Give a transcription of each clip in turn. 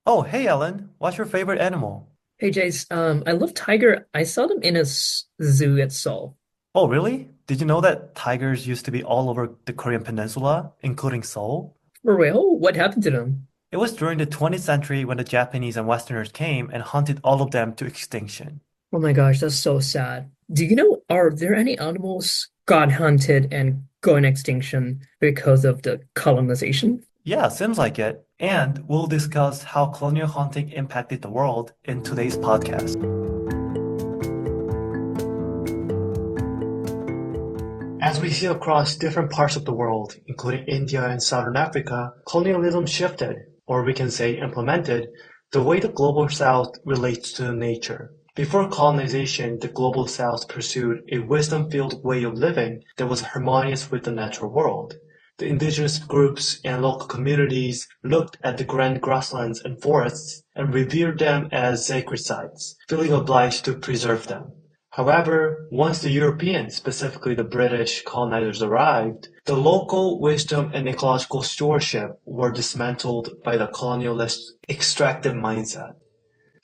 Oh, hey Ellen, what's your favorite animal? Hey Jace, I love tiger. I saw them in a zoo at Seoul. Oh, really? Did you know that tigers used to be all over the Korean peninsula, including Seoul? For real? What happened to them? It was during the 20th century when the Japanese and Westerners came and hunted all of them to extinction. Oh my gosh, that's so sad. Do you know, are there any animals got hunted and going extinction because of the colonization? Yeah, seems like it. And we'll discuss how colonial hunting impacted the world in today's podcast. As we see across different parts of the world, including India and Southern Africa, colonialism shifted, or we can say implemented, the way the Global South relates to nature. Before colonization, the Global South pursued a wisdom-filled way of living that was harmonious with the natural world. The indigenous groups and local communities looked at the grand grasslands and forests and revered them as sacred sites, feeling obliged to preserve them. However, once the Europeans, specifically the British colonizers arrived, the local wisdom and ecological stewardship were dismantled by the colonialist extractive mindset.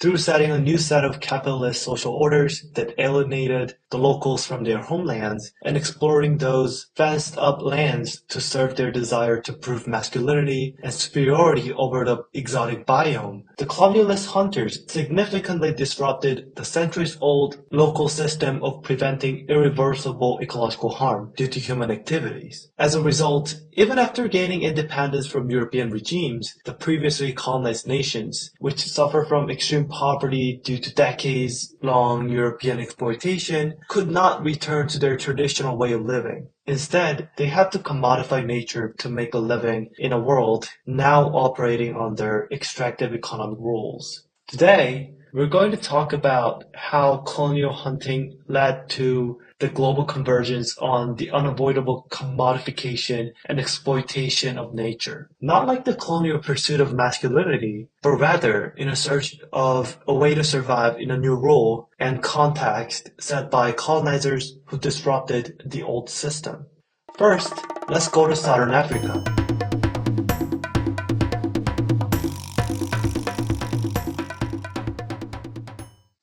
Through setting a new set of capitalist social orders that alienated the locals from their homelands and exploring those fenced up lands to serve their desire to prove masculinity and superiority over the exotic biome, the colonialist hunters significantly disrupted the centuries-old local system of preventing irreversible ecological harm due to human activities. As a result, even after gaining independence from European regimes, the previously colonized nations, which suffer from extreme poverty due to decades-long European exploitation, could not return to their traditional way of living. Instead, they had to commodify nature to make a living in a world now operating under extractive economic rules. Today, we're going to talk about how colonial hunting led to the global convergence on the unavoidable commodification and exploitation of nature. Not like the colonial pursuit of masculinity, but rather in a search of a way to survive in a new role and context set by colonizers who disrupted the old system. First, let's go to Southern Africa.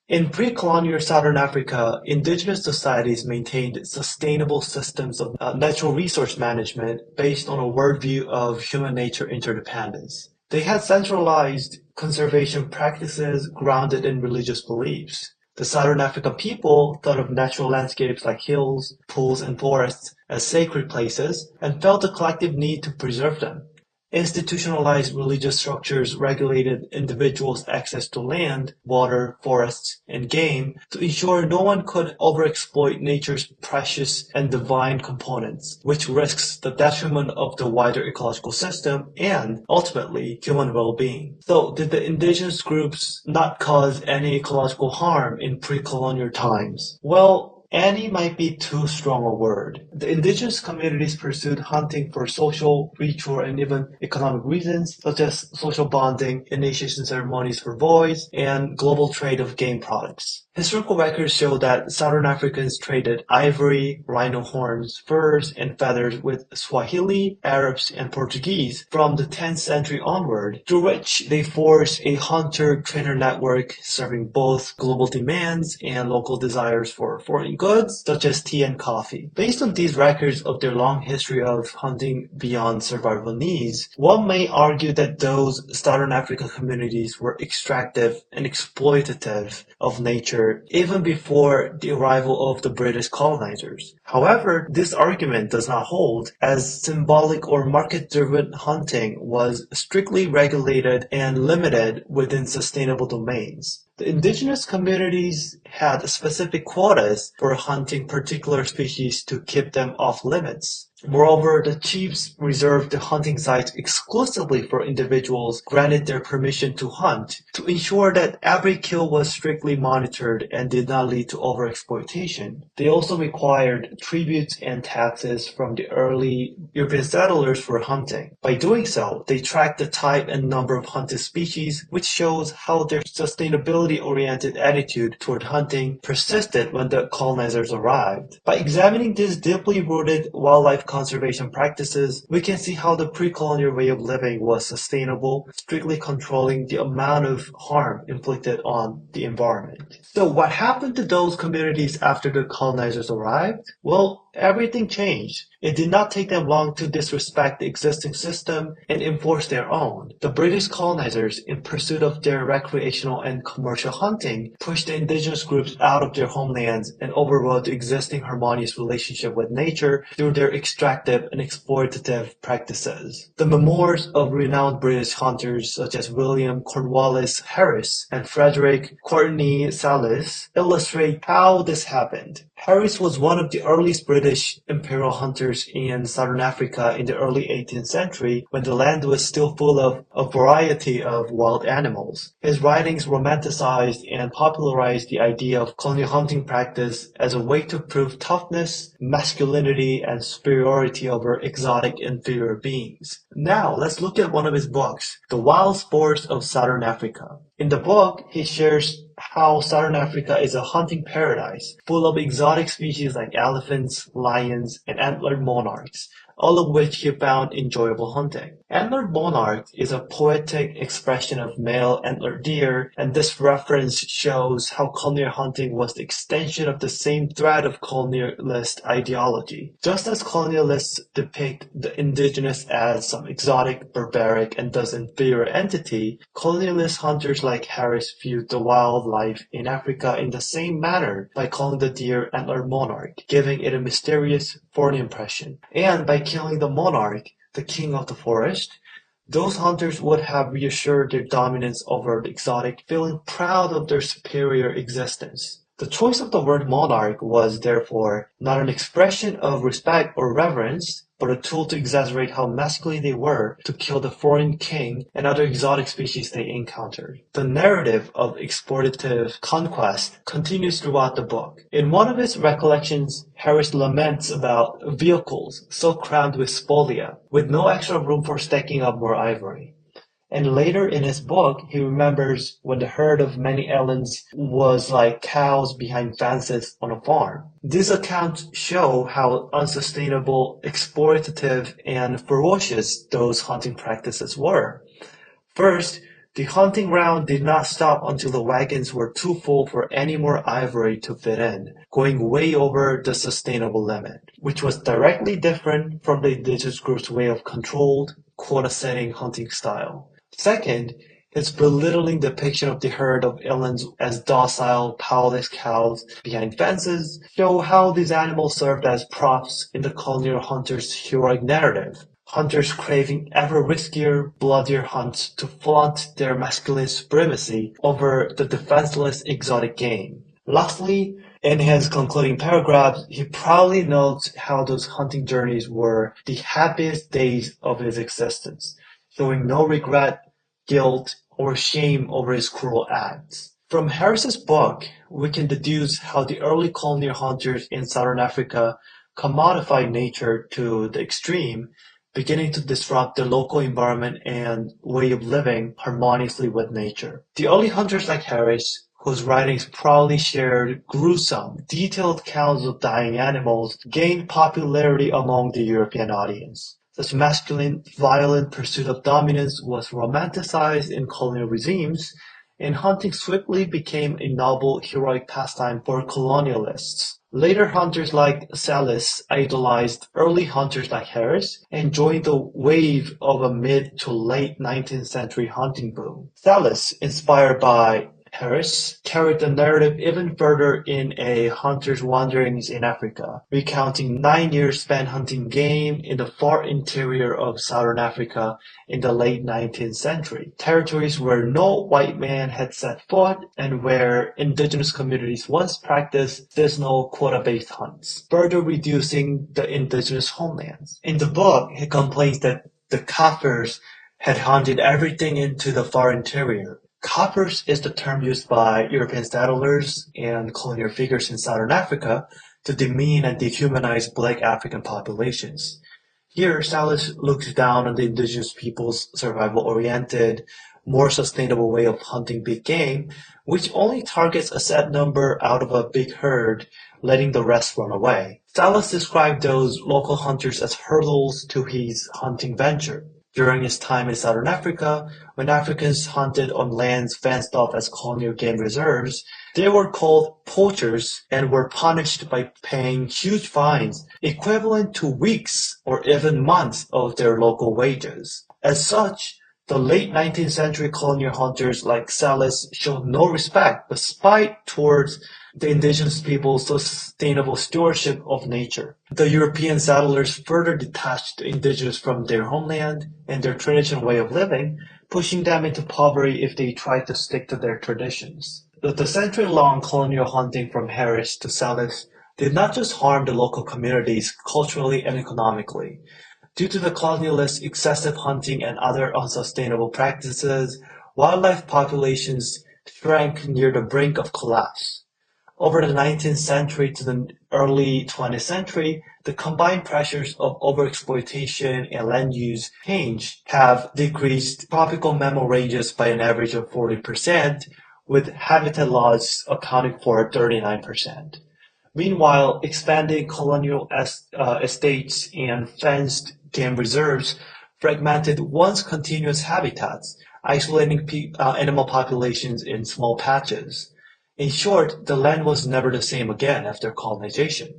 In pre-colonial Southern Africa, indigenous societies maintained sustainable systems of natural resource management based on a worldview of human-nature interdependence. They had centralized conservation practices grounded in religious beliefs. The Southern African people thought of natural landscapes like hills, pools, and forests as sacred places and felt a collective need to preserve them. Institutionalized religious structures regulated individuals' access to land, water, forests, and game to ensure no one could overexploit nature's precious and divine components, which risks the detriment of the wider ecological system and, ultimately, human well-being. So, did the indigenous groups not cause any ecological harm in pre-colonial times? Well, any might be too strong a word. The indigenous communities pursued hunting for social, ritual, and even economic reasons, such as social bonding, initiation ceremonies for boys, and global trade of game products. Historical records show that Southern Africans traded ivory, rhino horns, furs, and feathers with Swahili, Arabs, and Portuguese from the 10th century onward, through which they forged a hunter-trader network serving both global demands and local desires for foreign goods, such as tea and coffee. Based on these records of their long history of hunting beyond survival needs, one may argue that those Southern African communities were extractive and exploitative of nature even before the arrival of the British colonizers. However, this argument does not hold, as symbolic or market-driven hunting was strictly regulated and limited within sustainable domains. The indigenous communities had specific quotas for hunting particular species to keep them off limits. Moreover, the chiefs reserved the hunting sites exclusively for individuals granted their permission to hunt to ensure that every kill was strictly monitored and did not lead to overexploitation. They also required tributes and taxes from the early European settlers for hunting. By doing so, they tracked the type and number of hunted species, which shows how their sustainability-oriented attitude toward hunting hunting persisted when the colonizers arrived. By examining these deeply rooted wildlife conservation practices, we can see how the pre-colonial way of living was sustainable, strictly controlling the amount of harm inflicted on the environment. So what happened to those communities after the colonizers arrived? Well, everything changed. It did not take them long to disrespect the existing system and enforce their own. The British colonizers, in pursuit of their recreational and commercial hunting, pushed the indigenous groups out of their homelands and overrode the existing harmonious relationship with nature through their extractive and exploitative practices. The memoirs of renowned British hunters such as William Cornwallis Harris and Frederick Courtney Salis illustrate how this happened. Harris was one of the earliest British imperial hunters in southern Africa in the early 18th century when the land was still full of a variety of wild animals. His writings romanticized and popularized the idea of colonial hunting practice as a way to prove toughness, masculinity, and superiority over exotic inferior beings. Now, let's look at one of his books, The Wild Sports of Southern Africa. In the book, he shares how Southern Africa is a hunting paradise, full of exotic species like elephants, lions, and antlered monarchs, all of which he found enjoyable hunting. Antlered monarch is a poetic expression of male antlered deer, and this reference shows how colonial hunting was the extension of the same thread of colonialist ideology. Just as colonialists depict the indigenous as some exotic, barbaric, and thus inferior entity, colonialist hunters like Harris viewed the wildlife in Africa in the same manner by calling the deer antlered monarch, giving it a mysterious foreign impression. And by killing the monarch, the king of the forest, those hunters would have reassured their dominance over the exotic, feeling proud of their superior existence. The choice of the word monarch was therefore not an expression of respect or reverence, but a tool to exaggerate how masculine they were to kill the foreign king and other exotic species they encountered. The narrative of exploitative conquest continues throughout the book. In one of his recollections, Harris laments about vehicles so crammed with spolia, with no extra room for stacking up more ivory. And later in his book, he remembers when the herd of many elands was like cows behind fences on a farm. These accounts show how unsustainable, exploitative, and ferocious those hunting practices were. First, the hunting round did not stop until the wagons were too full for any more ivory to fit in, going way over the sustainable limit, which was directly different from the indigenous group's way of controlled, quota-setting hunting style. Second, his belittling depiction of the herd of elands as docile, powerless cows behind fences show how these animals served as props in the colonial hunters' heroic narrative. Hunters craving ever riskier, bloodier hunts to flaunt their masculine supremacy over the defenseless exotic game. Lastly, in his concluding paragraphs, he proudly notes how those hunting journeys were the happiest days of his existence, showing no regret, guilt, or shame over his cruel acts. From Harris's book, we can deduce how the early colonial hunters in southern Africa commodified nature to the extreme, beginning to disrupt the local environment and way of living harmoniously with nature. The early hunters like Harris, whose writings proudly shared gruesome, detailed accounts of dying animals, gained popularity among the European audience. Such masculine, violent pursuit of dominance was romanticized in colonial regimes, and hunting swiftly became a noble, heroic pastime for colonialists. Later hunters like Salis idolized early hunters like Harris and joined the wave of a mid to late 19th century hunting boom. Salis, inspired by Harris, carried the narrative even further in A Hunter's Wanderings in Africa, recounting 9 years spent hunting game in the far interior of southern Africa in the late 19th century, territories where no white man had set foot and where indigenous communities once practiced seasonal quota-based hunts, further reducing the indigenous homelands. In the book, he complains that the Kaffirs had hunted everything into the far interior. Kaffirs is the term used by European settlers and colonial figures in southern Africa to demean and dehumanize black African populations. Here, Salis looks down on the indigenous people's survival-oriented, more sustainable way of hunting big game, which only targets a set number out of a big herd, letting the rest run away. Salas described those local hunters as hurdles to his hunting venture. During his time in Southern Africa, when Africans hunted on lands fenced off as colonial game reserves, they were called poachers and were punished by paying huge fines, equivalent to weeks or even months of their local wages. As such, the late 19th century colonial hunters like Salas showed no respect but spite towards the indigenous people's sustainable stewardship of nature. The European settlers further detached the indigenous from their homeland and their traditional way of living, pushing them into poverty if they tried to stick to their traditions. The century-long colonial hunting from Harris to Salas did not just harm the local communities culturally and economically. Due to the colonialists' excessive hunting and other unsustainable practices, wildlife populations shrank near the brink of collapse. Over the 19th century to the early 20th century, the combined pressures of overexploitation and land use change have decreased tropical mammal ranges by an average of 40%, with habitat loss accounting for 39%. Meanwhile, expanding colonial estates and fenced game reserves fragmented once continuous habitats, isolating animal populations in small patches. In short, the land was never the same again after colonization.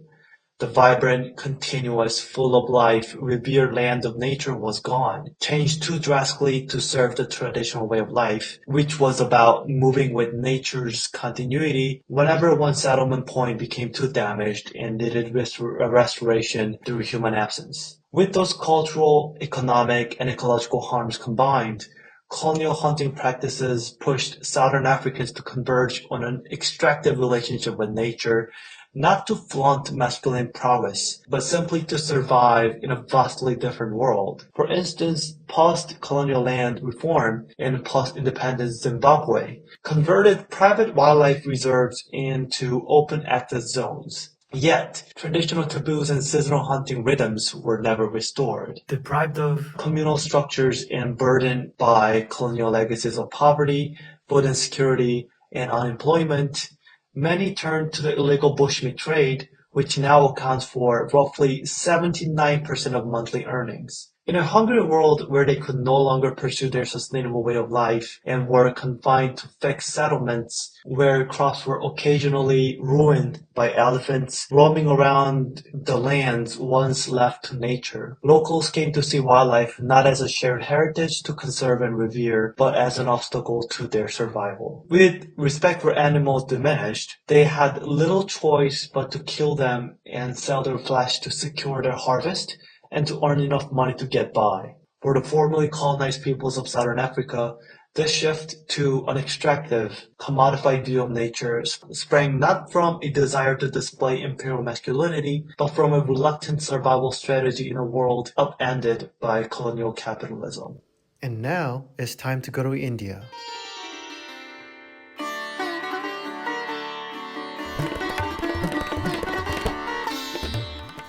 The vibrant, continuous, full of life, revered land of nature was gone, changed too drastically to serve the traditional way of life, which was about moving with nature's continuity whenever one settlement point became too damaged and needed restoration through human absence. With those cultural, economic, and ecological harms combined, colonial hunting practices pushed Southern Africans to converge on an extractive relationship with nature, not to flaunt masculine prowess, but simply to survive in a vastly different world. For instance, post-colonial land reform in post-independence Zimbabwe converted private wildlife reserves into open access zones. Yet, traditional taboos and seasonal hunting rhythms were never restored. Deprived of communal structures and burdened by colonial legacies of poverty, food insecurity, and unemployment, many turned to the illegal bushmeat trade, which now accounts for roughly 79% of monthly earnings. In a hungry world where they could no longer pursue their sustainable way of life and were confined to fixed settlements where crops were occasionally ruined by elephants roaming around the lands once left to nature, locals came to see wildlife not as a shared heritage to conserve and revere, but as an obstacle to their survival. With respect for animals diminished, they had little choice but to kill them and sell their flesh to secure their harvest and to earn enough money to get by. For the formerly colonized peoples of Southern Africa, this shift to an extractive, commodified view of nature sprang not from a desire to display imperial masculinity, but from a reluctant survival strategy in a world upended by colonial capitalism. And now it's time to go to India.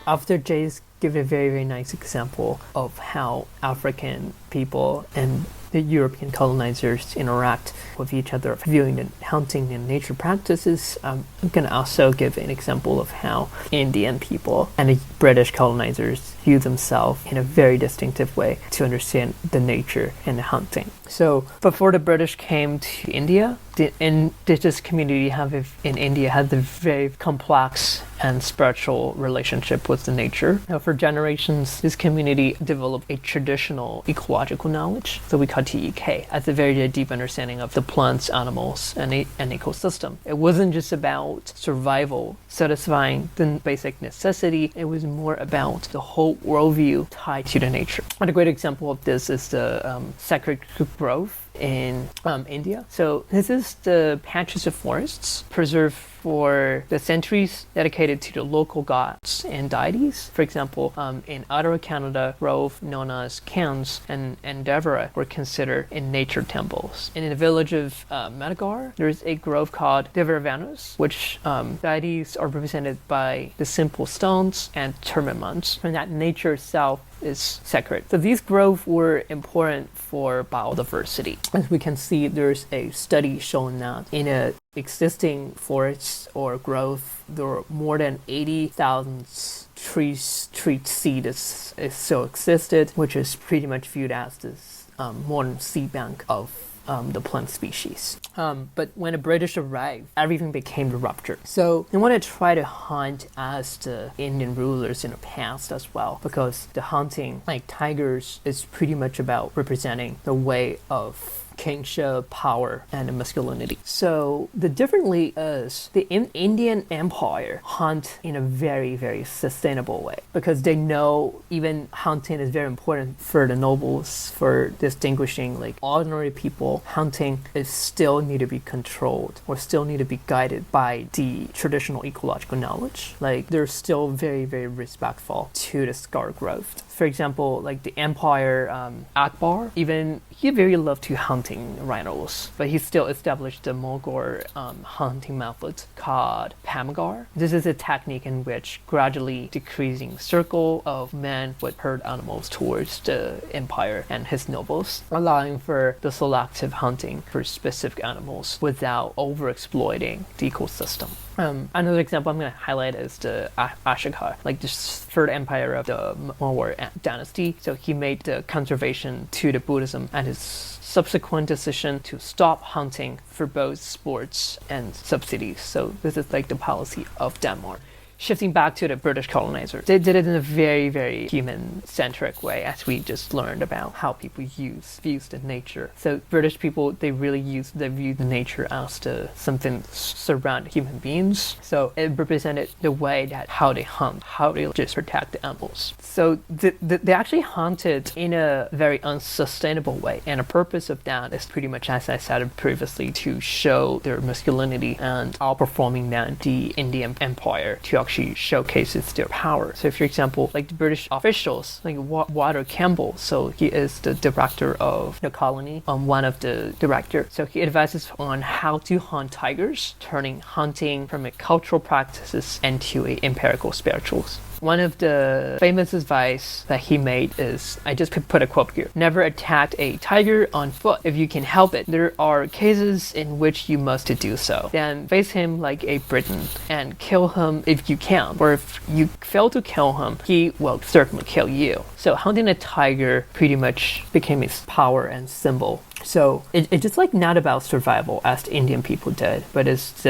After Jay's give a very, very nice example of how African people and the European colonizers interact with each other, viewing the hunting and nature practices, I'm going to also give an example of how Indian people and the British colonizers view themselves in a very distinctive way to understand the nature and the hunting. So before the British came to India, the indigenous community in India had a very complex and spiritual relationship with the nature. Now, for generations, this community developed a traditional ecological knowledge that we call TEK, as a very deep understanding of the plants, animals, and ecosystem. It wasn't just about survival, satisfying the basic necessity. It was more about the whole worldview tied to the nature. And a great example of this is the sacred grove in India. So this is the patches of forests preserved for the centuries dedicated to the local gods and deities. For example, in Ottawa, Canada, grove known as Cairns and Devera were considered in nature temples. And in the village of Madagar, there's a grove called Devaravanus, which deities are represented by the simple stones and termimants, and that nature itself is sacred. So these groves were important for biodiversity. as we can see, there's a study showing that in a existing forests or growth, there are more than 80,000 tree seeds is still existed, which is pretty much viewed as this modern seed bank of the plant species. But when the British arrived, everything became the rupture. So they want to try to hunt as the Indian rulers in the past as well, because the hunting, like tigers, is pretty much about representing the way of kingship, power, and masculinity. So the differently is the Indian Empire hunt in a very, very sustainable way, because they know even hunting is very important for the nobles, for distinguishing like ordinary people. Hunting is still need to be controlled or still need to be guided by the traditional ecological knowledge. Like they're still very, very respectful to the scar growth. For example, like the Empire Akbar, even he very loved to hunting rhinos, but he still established the Mughal hunting method called Pamgar. This is a technique in which gradually decreasing circle of men would herd animals towards the empire and his nobles, allowing for the selective hunting for specific animals without overexploiting the ecosystem. Another example I'm going to highlight is the Ashoka, like the third empire of the Mughal dynasty. So he made the conservation to the Buddhism and his subsequent decision to stop hunting for both sports and subsidies. So this is like the policy of Denmark. Shifting back to the British colonizers, they did it in a very, very human-centric way, as we just learned about how people views the nature. So British people, they view the nature as something surrounding human beings. So it represented the way that how they hunt, how they just protect the animals. So they actually hunted in a very unsustainable way, and the purpose of that is pretty much, as I said previously, to show their masculinity and outperforming than the Indian Empire, to actually showcases their power. So for example, like the British officials, like Walter Campbell, so he is the director of the colony, one of the director. So he advises on how to hunt tigers, turning hunting from a cultural practices into a empirical spirituals. One of the famous advice that he made is, I just put a quote here: never attack a tiger on foot if you can help it. There are cases in which you must do so. Then face him like a Briton and kill him if you can. Or if you fail to kill him, he will certainly kill you. So hunting a tiger pretty much became his power and symbol. So it's just like not about survival as the Indian people did, but it's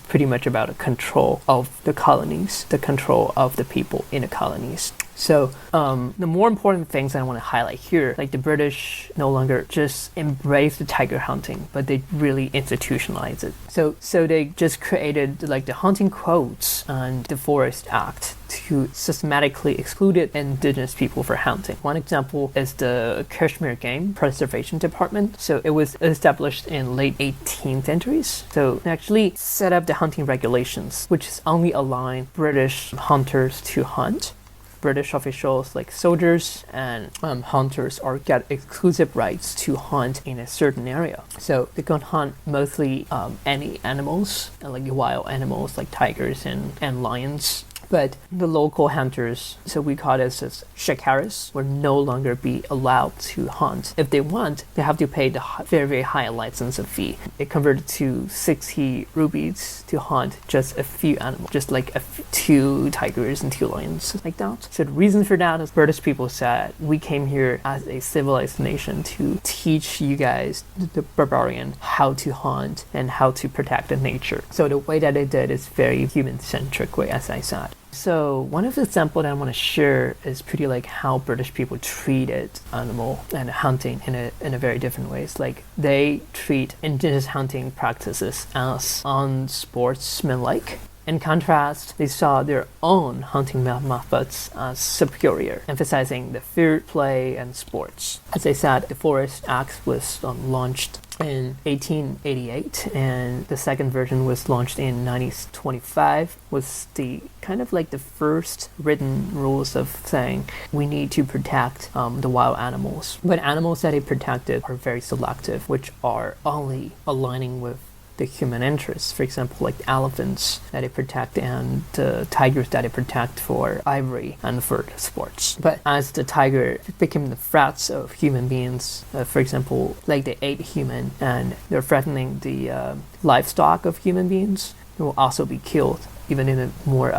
pretty much about a control of the colonies, the control of the people in the colonies. So the more important things I want to highlight here, like the British no longer just embrace the tiger hunting, but they really institutionalize it. So they just created like the hunting codes and the Forest Act to systematically exclude indigenous people for hunting. One example is the Kashmir Game Preservation Department. So it was established in late 18th centuries. So they actually set up the hunting regulations, which is only allowing British hunters to hunt. British officials like soldiers and hunters get exclusive rights to hunt in a certain area. So they can hunt mostly any animals, like wild animals like tigers and lions. But the local hunters, so we call this as shikaris, will no longer be allowed to hunt. If they want, they have to pay the very, very high license fee. It converted to 60 rupees to hunt just a few animals, just like 2 tigers and 2 lions, like that. So the reason for that is British people said, we came here as a civilized nation to teach you guys, the barbarian, how to hunt and how to protect the nature. So the way that they did is very human-centric way, as I said. So one of the examples that I want to share is pretty like how British people treated animal and hunting in a very different ways. Like they treat indigenous hunting practices as unsportsmanlike. In contrast, they saw their own hunting methods as superior, emphasizing the fair play and sports. As I said, the Forest Act was launched in 1888, and the second version was launched in 1925, was the kind of like the first written rules of saying we need to protect the wild animals. But animals that they protected are very selective, which are only aligning with the human interests. For example, like the elephants that they protect and the tigers that they protect for ivory and for sports. But as the tiger became the threats of human beings, for example, like they ate human and they're threatening the livestock of human beings, they will also be killed, even in a more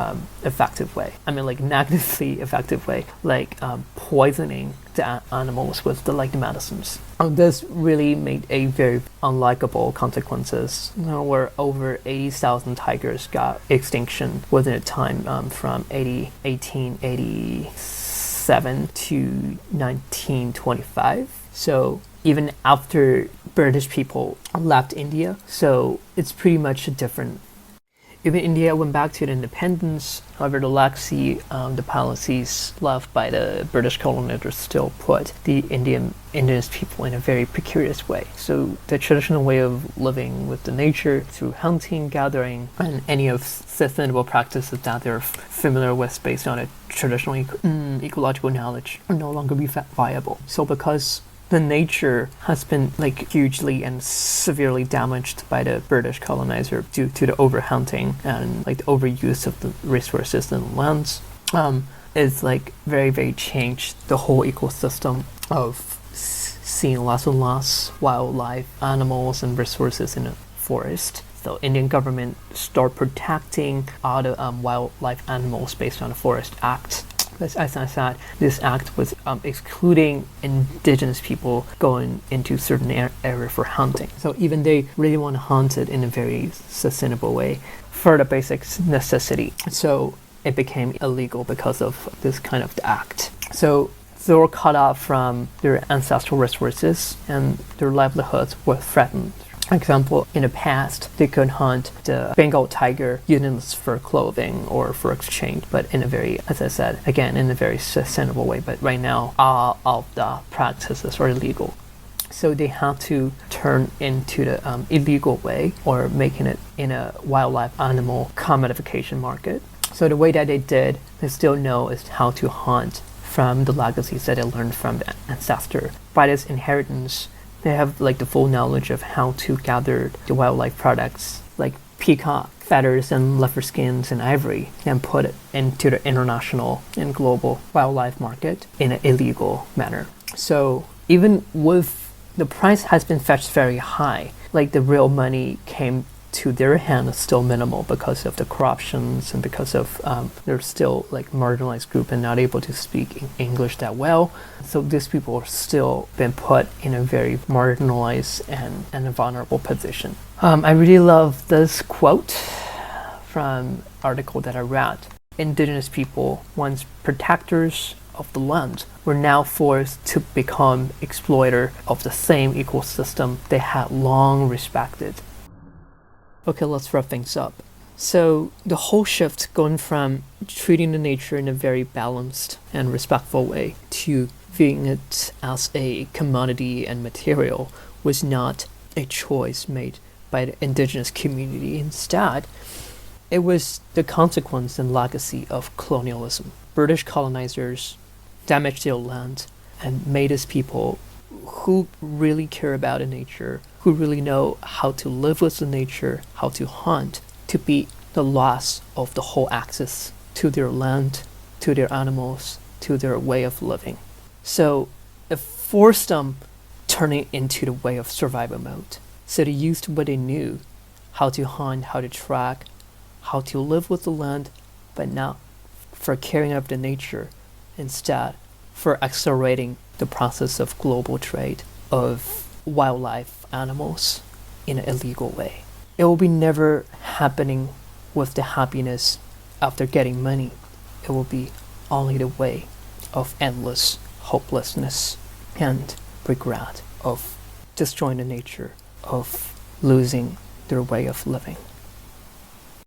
effective way. I mean, like negatively effective way, like poisoning the animals with the medicines. This really made a very unlikable consequences, where over 80,000 tigers got extinction within a time from 1887 to 1925. So even after British people left India, so it's pretty much a different. Even India went back to the independence, however the legacy, the policies left by the British colonizers still put the indigenous people in a very precarious way. So the traditional way of living with the nature through hunting, gathering, and any of sustainable practices that they're familiar with based on a traditional ecological knowledge are no longer be viable. So because the nature has been hugely and severely damaged by the British colonizer due to the overhunting and the overuse of the resources and lands. It's very, very changed the whole ecosystem of seeing less and less wildlife, animals, and resources in the forest. So Indian government start protecting all the wildlife animals based on the Forest Act. As I said, this act was excluding indigenous people going into certain area for hunting. So even they really want to hunt it in a very sustainable way for the basic necessity. So it became illegal because of this kind of act. So they were cut off from their ancestral resources and their livelihoods were threatened. For example, in the past, they could hunt the Bengal tiger using this for clothing or for exchange, but in a very, as I said, again, in a very sustainable way. But right now, all of the practices are illegal. So they have to turn into the illegal way or making it in a wildlife animal commodification market. So the way that they did, they still know is how to hunt from the legacies that they learned from the ancestor. By this inheritance, they have the full knowledge of how to gather the wildlife products like peacock feathers and leopard skins and ivory and put it into the international and global wildlife market in an illegal manner. So even with the price has been fetched very high, the real money came to their hand is still minimal because of the corruptions and because of they're still marginalized group and not able to speak English that well. So these people are still been put in a very marginalized and a vulnerable position. I really love this quote from article that I read. Indigenous people, once protectors of the land, were now forced to become exploiter of the same ecosystem they had long respected. Okay, let's wrap things up. So the whole shift going from treating the nature in a very balanced and respectful way to viewing it as a commodity and material was not a choice made by the indigenous community. Instead, it was the consequence and legacy of colonialism. British colonizers damaged their land and made us people who really care about the nature, who really know how to live with the nature, how to hunt, to be the loss of the whole access to their land, to their animals, to their way of living. So it forced them turning into the way of survival mode. So they used what they knew, how to hunt, how to track, how to live with the land, but not for caring of the nature, instead for accelerating the process of global trade of wildlife animals in an illegal way. It will be never happening with the happiness after getting money. It will be only the way of endless hopelessness and regret of destroying the nature, of losing their way of living.